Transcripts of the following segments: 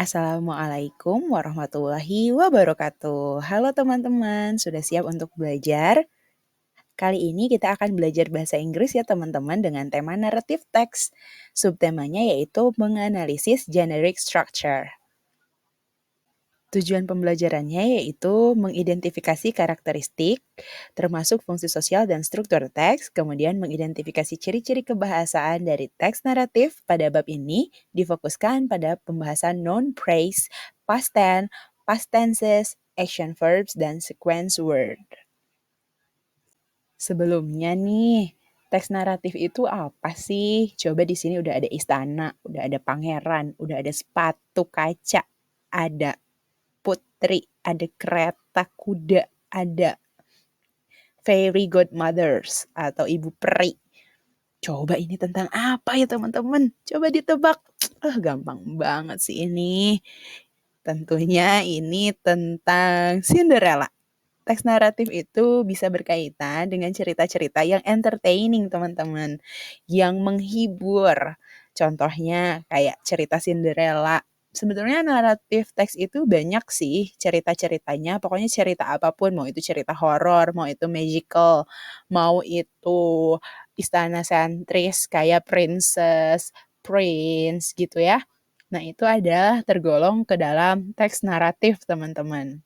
Assalamualaikum warahmatullahi wabarakatuh. Halo teman-teman, sudah siap untuk belajar? Kali ini kita akan belajar bahasa Inggris ya teman-teman dengan tema narrative text. Subtemanya yaitu menganalisis generic structure. Tujuan pembelajarannya yaitu mengidentifikasi karakteristik, termasuk fungsi sosial dan struktur teks, kemudian mengidentifikasi ciri-ciri kebahasaan dari teks naratif. Pada bab ini difokuskan pada pembahasan noun phrase, past tense, past tenses, action verbs, dan sequence word. Sebelumnya nih, teks naratif itu apa sih? Coba di sini udah ada istana, udah ada pangeran, udah ada sepatu kaca, ada putri, ada kereta kuda, ada fairy godmothers atau ibu peri. Coba ini tentang apa ya teman-teman? Coba ditebak. Gampang banget sih ini. Tentunya ini tentang Cinderella. Teks naratif itu bisa berkaitan dengan cerita-cerita yang entertaining teman-teman. Yang menghibur. Contohnya kayak cerita Cinderella. Sebetulnya naratif teks itu banyak sih cerita-ceritanya. Pokoknya cerita apapun. Mau itu cerita horor, mau itu magical, mau itu istana sentris kayak princess, prince gitu ya. Nah itu adalah tergolong ke dalam teks naratif teman-teman.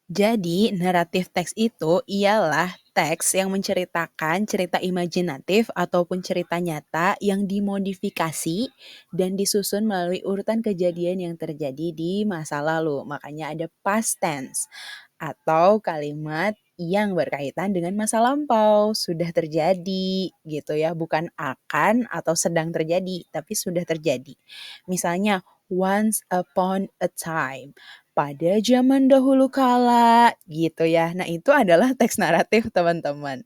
Jadi, naratif teks itu ialah teks yang menceritakan cerita imajinatif ataupun cerita nyata yang dimodifikasi dan disusun melalui urutan kejadian yang terjadi di masa lalu. Makanya ada past tense atau kalimat yang berkaitan dengan masa lampau, sudah terjadi gitu ya, bukan akan atau sedang terjadi, tapi sudah terjadi. Misalnya, once upon a time, pada zaman dahulu kala gitu ya. Nah, itu adalah teks naratif, teman-teman.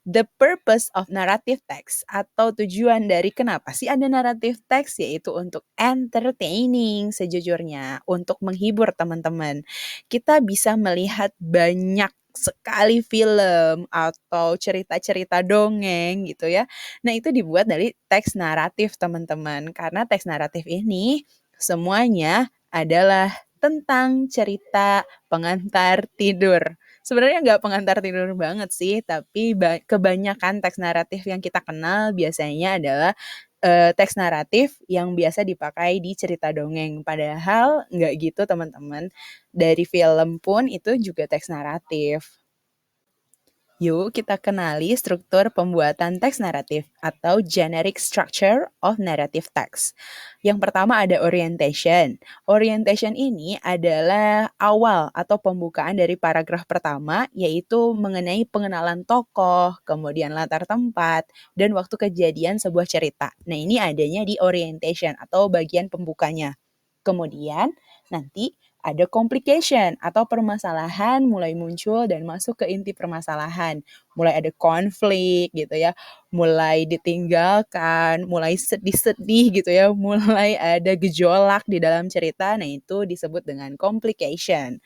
The purpose of narrative text atau tujuan dari kenapa sih ada narrative text yaitu untuk entertaining sejujurnya, untuk menghibur teman-teman. Kita bisa melihat banyak sekali film atau cerita-cerita dongeng gitu ya. Nah, itu dibuat dari teks naratif teman-teman. Karena teks naratif ini semuanya adalah tentang cerita pengantar tidur. Sebenarnya nggak pengantar tidur banget sih, tapi kebanyakan teks naratif yang kita kenal biasanya adalah teks naratif yang biasa dipakai di cerita dongeng. Padahal nggak gitu teman-teman. Dari film pun itu juga teks naratif. Yuk kita kenali struktur pembuatan teks naratif atau generic structure of narrative text. Yang pertama ada orientation. Orientation ini adalah awal atau pembukaan dari paragraf pertama yaitu mengenai pengenalan tokoh, kemudian latar tempat, dan waktu kejadian sebuah cerita. Nah ini adanya di orientation atau bagian pembukanya. Kemudian nanti ada complication atau permasalahan mulai muncul dan masuk ke inti permasalahan. Mulai ada konflik gitu ya, mulai ditinggalkan, mulai sedih-sedih gitu ya, mulai ada gejolak di dalam cerita. Nah, itu disebut dengan complication.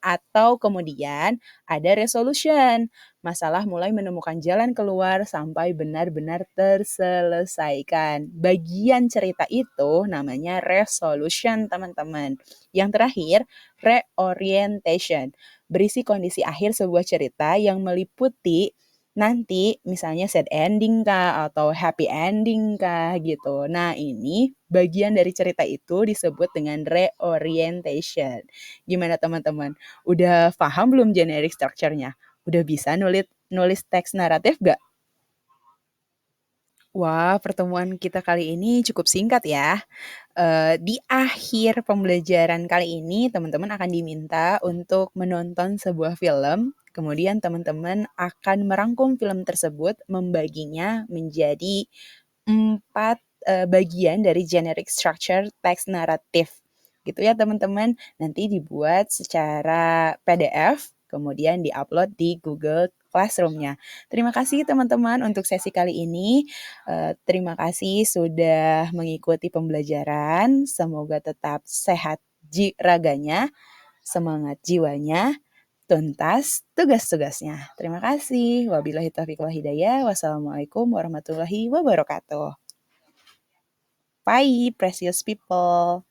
Atau kemudian ada resolution. Masalah mulai menemukan jalan keluar sampai benar-benar terselesaikan. Bagian cerita itu namanya resolution, teman-teman. Yang terakhir, reorientation. Berisi kondisi akhir sebuah cerita yang meliputi nanti misalnya sad ending kah atau happy ending kah gitu. Nah ini bagian dari cerita itu disebut dengan reorientation. Gimana teman-teman? Udah paham belum generic structure-nya? Udah bisa nulis teks naratif gak? Wah, pertemuan kita kali ini cukup singkat ya. Di akhir pembelajaran kali ini, teman-teman akan diminta untuk menonton sebuah film. Kemudian teman-teman akan merangkum film tersebut, membaginya menjadi 4 bagian dari generic structure teks naratif. Gitu ya teman-teman. Nanti dibuat secara PDF, kemudian diupload di Google Classroom-nya. Terima kasih teman-teman untuk sesi kali ini. Terima kasih sudah mengikuti pembelajaran. Semoga tetap sehat raganya, semangat jiwanya, tuntas tugas-tugasnya. Terima kasih. Wabillahi taufiq wal hidayah. Wassalamualaikum warahmatullahi wabarakatuh. Bye, precious people.